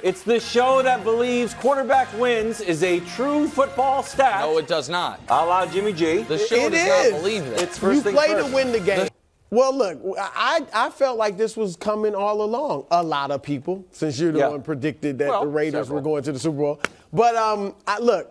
It's the show that believes quarterback wins is a true football stat. No, it does not. A la Jimmy G. The show does not believe it. It's first You things play first. to win the game. Well, look, I felt like this was coming all along. A lot of people, since you're the one predicted that the Raiders were going to the Super Bowl. But look,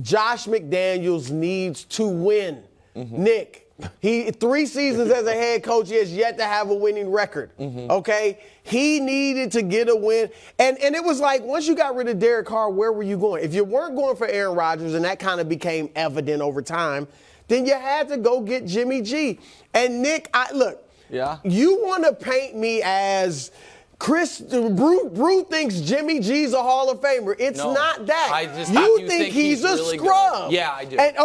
Josh McDaniels needs to win. Nick, he 3 seasons as a head coach, he has yet to have a winning record. Okay? He needed to get a win. And it was like, once you got rid of Derek Carr, where were you going? If you weren't going for Aaron Rodgers, and that kind of became evident over time, then you had to go get Jimmy G. And Nick, you want to paint me as Brew thinks Jimmy G's a Hall of Famer. It's not that. You think he's a really scrub. Good. Yeah, I do. And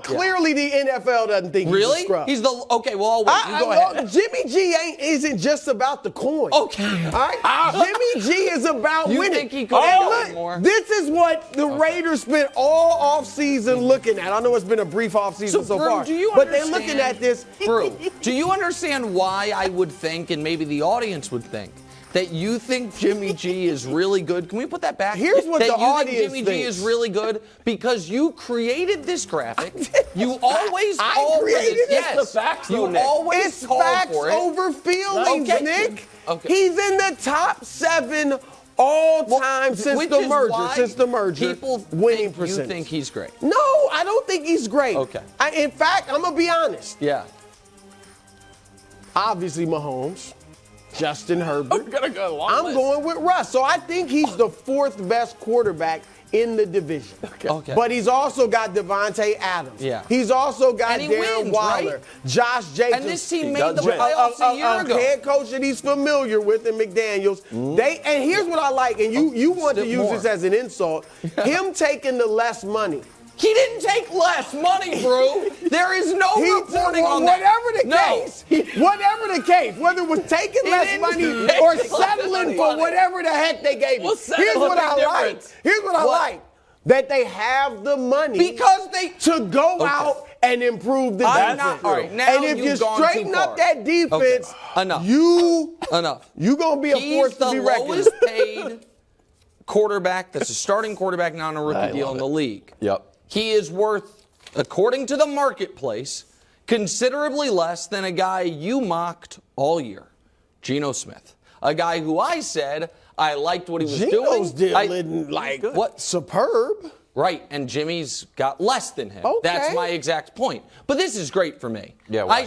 clearly the NFL doesn't think he's a scrub. He's okay. Well, I'll wait. You go ahead. Jimmy G isn't just about the coin. Okay. All right. Jimmy G is about winning. Think he could have more? This is what the Raiders spent all offseason looking at. I know it's been a brief offseason so far, but they're looking at this. Brew, do you understand why I would think, and maybe the audience would think, that you think Jimmy G is really good? Can we put that back? Here's what the audience think Jimmy G is really good because you created this graphic. You always call for this. Yes. It's the facts, though, Nick. It's facts over feelings, Nick. Okay. He's in the top 7 all time since the merger. People winning think percentage. You think he's great? No, I don't think he's great. Okay. In fact, I'm gonna be honest. Yeah. Obviously, Mahomes. Justin Herbert. I'm going with Russ. So I think he's the 4th best quarterback in the division. Okay. But he's also got Devontae Adams. Yeah. He's also got Darren Darren Waller, right? Josh Jacobs. And this team made the playoffs a year ago. A head coach that he's familiar with in McDaniels. And here's what I like, and you want to use this as an insult. Him taking the less money. He didn't take less money, bro. There is no reporting on that. Whatever the case, whether it was taking less money or settling for whatever the heck they gave him. Here's what I like. That they have the money because to go out and improve the defense. All right, now and if you straighten up that defense, you gonna be a force to be reckoned with. He's the lowest paid quarterback that's a starting quarterback, not on a rookie deal in the league. Yep. He is worth, according to the marketplace, considerably less than a guy you mocked all year, Geno Smith. A guy who I said I liked what he was doing. Geno's deal isn't superb. Right, and Jimmy's got less than him. Okay. That's my exact point. But this is great for me. Yeah, why?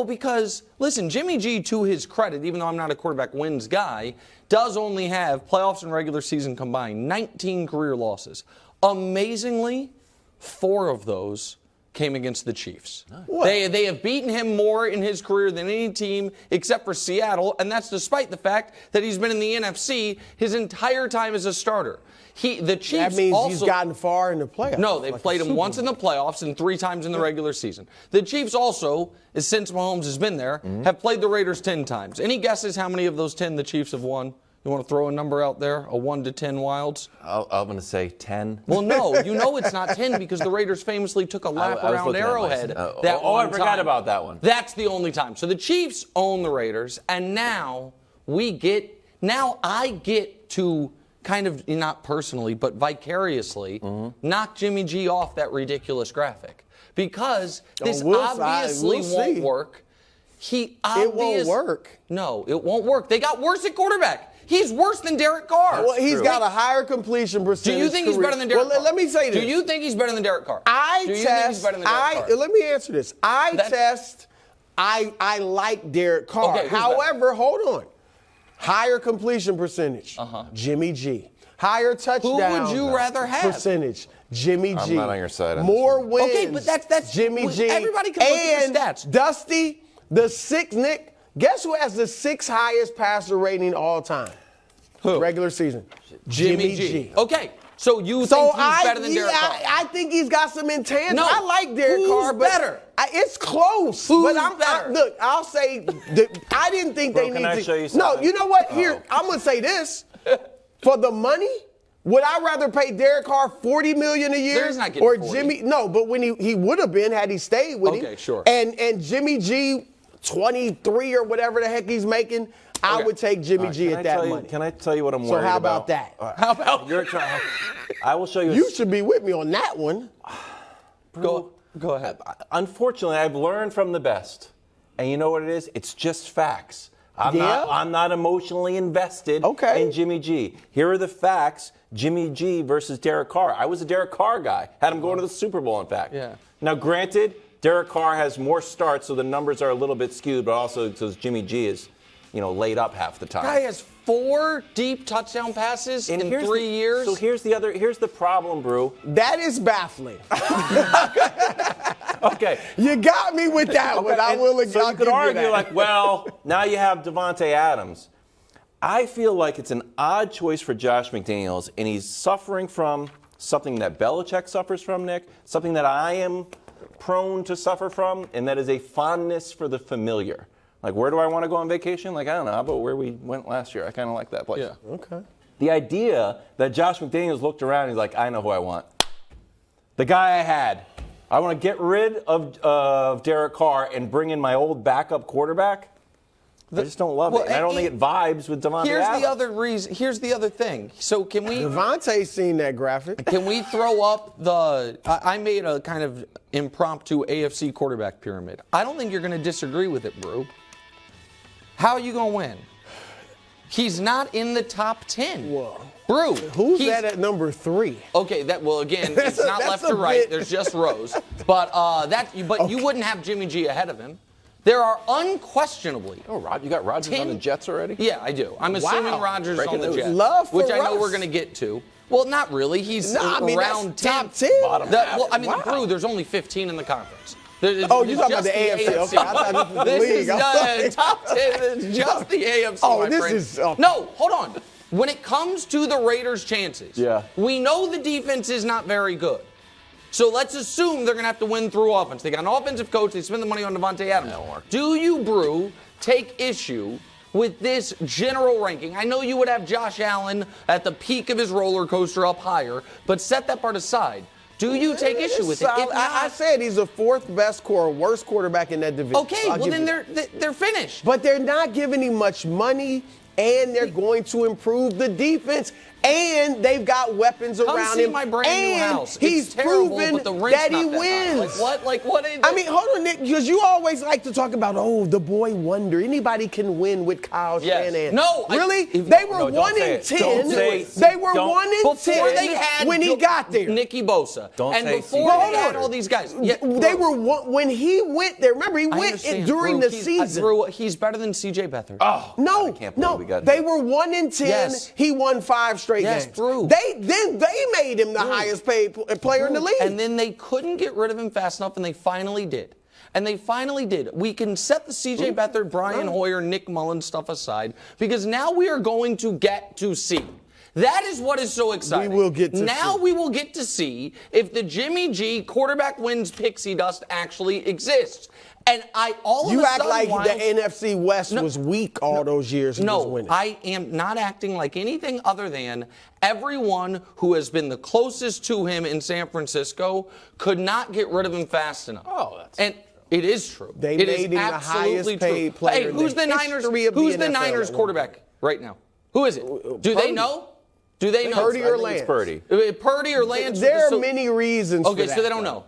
Because, listen, Jimmy G, to his credit, even though I'm not a quarterback wins guy, does only have playoffs and regular season combined 19 career losses. Amazingly, 4 of those came against the Chiefs. They have beaten him more in his career than any team except for Seattle, and that's despite the fact that he's been in the NFC his entire time as a starter. The Chiefs that means also, he's gotten far in the playoffs. No, they've played him once in the playoffs and 3 times in the regular season. The Chiefs also, since Mahomes has been there, have played the Raiders 10 times. Any guesses how many of those 10 the Chiefs have won? You want to throw a number out there? A 1 to 10 Wildes? I'm going to say 10. Well, no. You know it's not 10 because the Raiders famously took a lap around Arrowhead. I forgot about that one. That's the only time. So the Chiefs own the Raiders, and now I get to kind of, not personally, but vicariously, knock Jimmy G off that ridiculous graphic. Because this obviously won't work. It won't work. No, it won't work. They got worse at quarterback. He's worse than Derek Carr. Well, he's got a higher completion percentage. Do you think he's better than Derek Carr? Let me say this. Do you think he's better than Derek Carr? Let me answer this. I like Derek Carr. Okay, however, hold on. Higher completion percentage, Jimmy G. Higher touchdown Who would you rather have? percentage, Jimmy G. I'm not on your side. More wins. Okay, but that's Jimmy G. Everybody can look at the stats. Dusty, the 6th, Nick, guess who has the 6th highest passer rating all time? Who? Regular season. Jimmy G. Okay, so you think he's better than Derek Carr? I think he's got some intangibles. No. I like Derek Carr, but better? It's close. Who's but better? Look, I'll say, I didn't think they need to. Show you No, something? you know what? Here, I'm going to say this. For the money, would I rather pay Derek Carr $40 million a year He's not getting or 40. Jimmy? No, but when he would have been had he stayed with him. Okay, sure. And Jimmy G, 23 or whatever the heck he's making. I would take Jimmy G at that money. Can I tell you what I'm worried about? So how about that? How about You're trying. I will show you. You should be with me on that one. Go ahead. Unfortunately, I've learned from the best. And you know what it is? It's just facts. I'm not emotionally invested in Jimmy G. Here are the facts. Jimmy G versus Derek Carr. I was a Derek Carr guy. Had him going to the Super Bowl, in fact. Yeah. Now, granted, Derek Carr has more starts, so the numbers are a little bit skewed, but also because Jimmy G is, laid up half the time. Guy has 4 deep touchdown passes in 3 years. So here's the problem, Brew. That is baffling. Okay. You got me with that one. I will So you could argue now you have Devontae Adams. I feel like it's an odd choice for Josh McDaniels, and he's suffering from something that Belichick suffers from, Nick, something that I am prone to suffer from, and that is a fondness for the familiar. Like, where do I want to go on vacation? Like, I don't know. How about where we went last year? I kind of like that place. Yeah. Okay. The idea that Josh McDaniels looked around and he's like, I know who I want. The guy I had. I want to get rid of Derek Carr and bring in my old backup quarterback. I just don't love it. And I don't think it vibes with Devontae Adams. Here's the other thing. So can we? Devontae's seen that graphic. Can we throw up the? I made a kind of impromptu AFC quarterback pyramid. I don't think you're going to disagree with it, Brew. How are you going to win? He's not in the top 10. Whoa. Brew. Who's that at number 3? Okay, again, it's not left to right. There's just rows. But you wouldn't have Jimmy G ahead of him. There are unquestionably. Oh, Rob, you got Rodgers on the Jets already? Yeah, I do. I'm assuming Rodgers on the Jets, Love for which I know Russ. we're going to get to. Well, not really. He's around 10. Top 10. Brew, there's only 15 in the conference. You're talking about the AFC. Okay, I thought this was the league. Top 10 is just the AFC, my friend. No, hold on. When it comes to the Raiders' chances, we know the defense is not very good. So let's assume they're going to have to win through offense. They got an offensive coach. They spend the money on Devontae Adams. Do you, Brew, take issue with this general ranking? I know you would have Josh Allen at the peak of his roller coaster up higher, but set that part aside. Do you take issue with it? I said he's the 4th best worst quarterback in that division. Okay, well then they're finished. But they're not giving him much money, and they're going to improve the defense. And they've got weapons around him. My brand new house. He's proven that he wins. Like what? I mean, hold on, Nick, because you always like to talk about, the boy wonder. Anybody can win with Kyle Shanahan. No, really? They were 1-10. They were 1-10 when he got there. Nicky Bosa. And before they had all these guys. They were when he went there. Remember, he went during the season. He's better than C.J. Beathard. Oh, no, they were 1-10. Yes. He won 5 straight games. Drew. They made him the highest paid player in the league. And then they couldn't get rid of him fast enough, and they finally did. We can set the C.J. Beathard, Brian Hoyer, Nick Mullins stuff aside, because now we are going to get to see. That is what is so exciting. We will get to we will get to see if the Jimmy G quarterback wins pixie dust actually exists. And you act like the NFC West was weak all those years he was winning. I am not acting like anything other than everyone who has been the closest to him in San Francisco could not get rid of him fast enough. And it is true. They made him the highest paid player. Hey, who's the Niners quarterback right now? Who is it? Do they know? Purdy or Lance? Purdy or Lance? There are many reasons for that. Okay, so they don't know.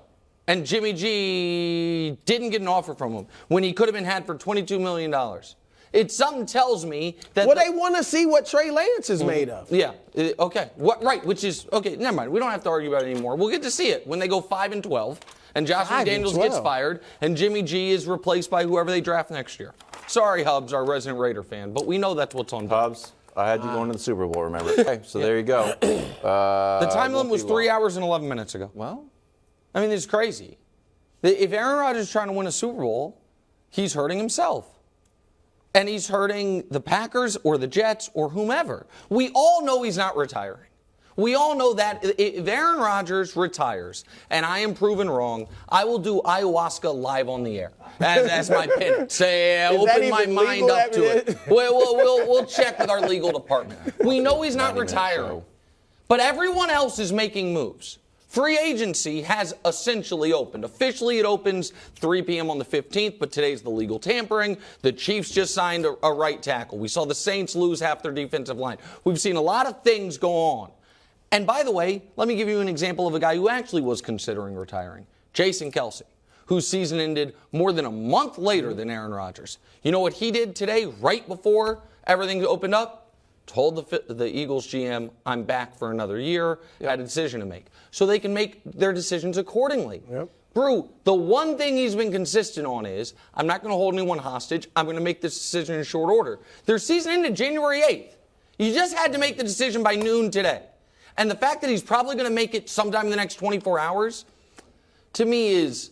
And Jimmy G didn't get an offer from him when he could have been had for $22 million. Something tells me that. Well, they want to see what Trey Lance is made of. Yeah. Okay. Right. Which is okay. Never mind. We don't have to argue about it anymore. We'll get to see it when they go 5-12, and Josh McDaniels gets fired, and Jimmy G is replaced by whoever they draft next year. Sorry, Hubs, our resident Raider fan, but we know that's what's on. Hubs, I had you going to the Super Bowl. Remember? Okay, so there you go. The time limit was 3 hours and 11 minutes ago. Well. I mean, it's crazy. If Aaron Rodgers is trying to win a Super Bowl, he's hurting himself. And he's hurting the Packers or the Jets or whomever. We all know he's not retiring. We all know that if Aaron Rodgers retires and I am proven wrong, I will do ayahuasca live on the air as my pin. Say, open my mind up to it. We'll check with our legal department. We know he's not retiring. But everyone else is making moves. Free agency has essentially opened. Officially, it opens 3 p.m. on the 15th, but today's the legal tampering. The Chiefs just signed a right tackle. We saw the Saints lose half their defensive line. We've seen a lot of things go on. And by the way, let me give you an example of a guy who actually was considering retiring. Jason Kelce, whose season ended more than a month later than Aaron Rodgers. You know what he did today, right before everything opened up? Told the Eagles GM, I'm back for another year, had a decision to make. So they can make their decisions accordingly. Yep. Brew, the one thing he's been consistent on is, I'm not going to hold anyone hostage. I'm going to make this decision in short order. Their season ended January 8th. You just had to make the decision by noon today. And the fact that he's probably going to make it sometime in the next 24 hours, to me is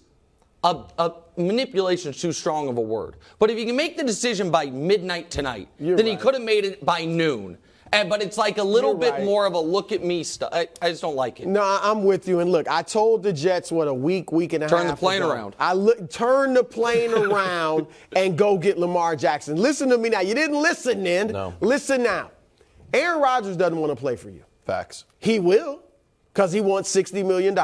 a manipulation is too strong of a word. But if you can make the decision by midnight tonight, then he could have made it by noon. But it's like a little bit more of a look at me stuff. I just don't like it. No, I'm with you. And look, I told the Jets, a week and a half Turn the plane around. Turn the plane around and go get Lamar Jackson. Listen to me now. You didn't listen then. No. Listen now. Aaron Rodgers doesn't want to play for you. Facts. He will, because he wants $60 million.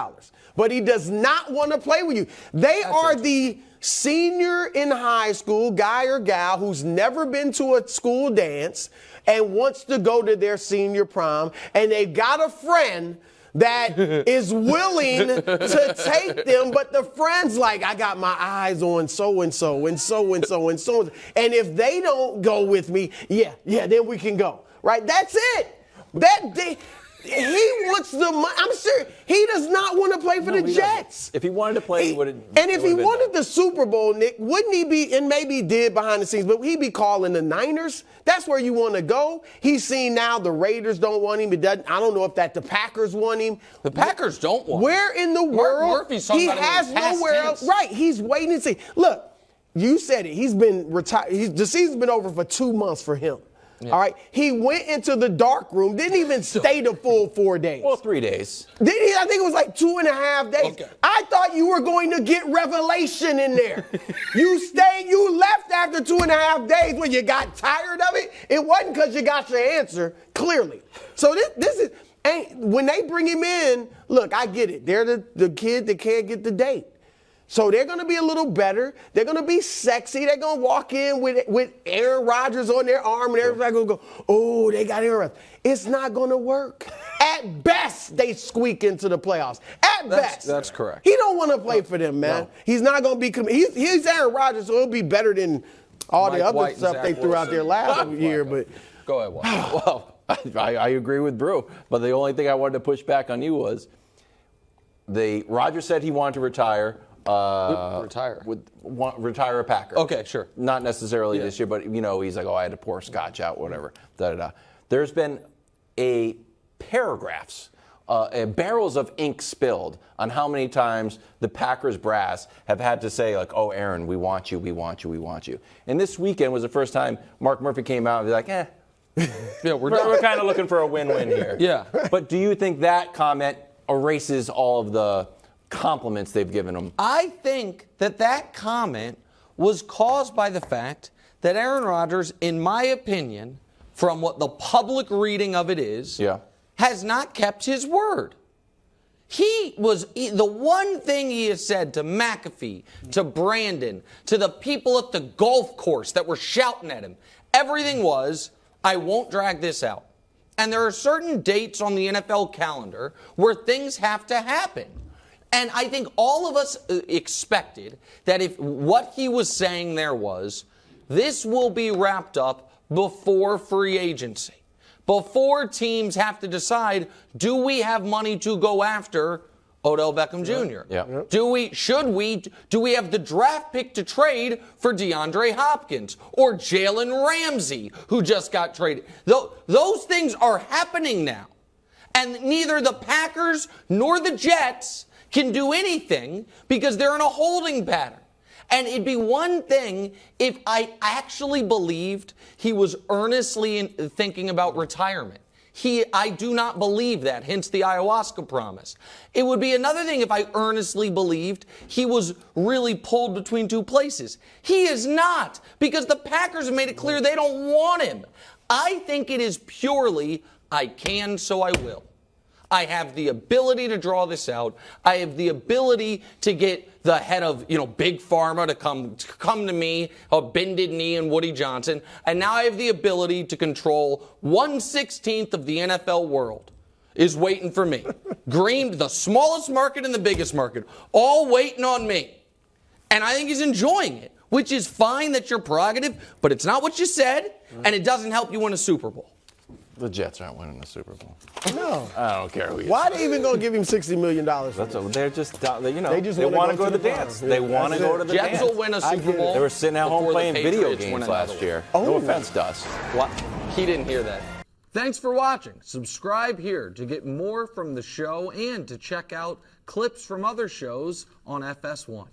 But he does not want to play with you. They are the senior in high school, guy or gal, who's never been to a school dance and wants to go to their senior prom, and they've got a friend that is willing to take them, but the friend's like, I got my eyes on so-and-so and so-and-so and so-and-so. And if they don't go with me, then we can go. Right? That's it. He wants the money. I'm sure he does not want to play for the Jets. If he wanted to play, he would have. And if he wanted the Super Bowl, Nick, wouldn't he be, and maybe he did behind the scenes, but he'd be calling the Niners? That's where you want to go. He's seen now the Raiders don't want him. I don't know if the Packers want him. The Packers don't want him. Where in the world? He has nowhere else. Right. He's waiting to see. Look, you said it. He's been retired. The season's been over for 2 months for him. Yeah. All right. He went into the dark room, didn't even stay the full 4 days. Well, 3 days. Did he? I think it was like 2.5 days. Okay. I thought you were going to get revelation in there. You left after 2.5 days when you got tired of it. It wasn't because you got your answer, clearly. So this is, when they bring him in, look, I get it. They're the kid that can't get the date. So they're going to be a little better. They're going to be sexy. They're going to walk in with Aaron Rodgers on their arm, and everybody's going to go, oh, they got Aaron Rodgers. It's not going to work. At best, they squeak into the playoffs. At best. That's correct. He don't want to play for them, man. No. He's not going to be – he's Aaron Rodgers, so he'll be better than all the other stuff they threw out there last year. But go ahead, Walt. Well, I agree with Brew, but the only thing I wanted to push back on you was Rodgers said he wanted to retire. Retire a Packer. Okay, sure. Not necessarily this year, but he's like, I had to pour scotch out, whatever. There's been paragraphs, barrels of ink spilled on how many times the Packers brass have had to say, like, oh, Aaron, we want you, we want you, we want you. And this weekend was the first time Mark Murphy came out and was like, yeah, we're kind of looking for a win-win here. Yeah. But do you think that comment erases all of the compliments they've given him? I think that comment was caused by the fact that Aaron Rodgers, in my opinion, from what the public reading of it is, has not kept his word. The one thing he has said to McAfee, to Brandon, to the people at the golf course that were shouting at him, everything was, I won't drag this out. And there are certain dates on the NFL calendar where things have to happen. And I think all of us expected that if what he was saying there was, this will be wrapped up before free agency, before teams have to decide, do we have money to go after Odell Beckham Jr.? Yeah. Do we have the draft pick to trade for DeAndre Hopkins or Jalen Ramsey, who just got traded? Those things are happening now. And neither the Packers nor the Jets can do anything because they're in a holding pattern. And it'd be one thing if I actually believed he was earnestly thinking about retirement. I do not believe that, hence the ayahuasca promise. It would be another thing if I earnestly believed he was really pulled between two places. He is not, because the Packers have made it clear they don't want him. I think it is purely, I can, so I will. I have the ability to draw this out. I have the ability to get the head of, Big Pharma to come to me, a bended knee and Woody Johnson. And now I have the ability to control 1/16 of the NFL world is waiting for me. Green, the smallest market and the biggest market, all waiting on me. And I think he's enjoying it, which is fine. That's your prerogative, but it's not what you said, and it doesn't help you win a Super Bowl. The Jets aren't winning the Super Bowl. No. I don't care who you Why are they even going to give him $60 million? They're just, they want want to go to the dance. They want to go to the dance. Jets will win a Super Bowl. They were sitting at home playing video games last year. Oh. No offense, Dust. What? He didn't hear that. Thanks for watching. Subscribe here to get more from the show and to check out clips from other shows on FS1.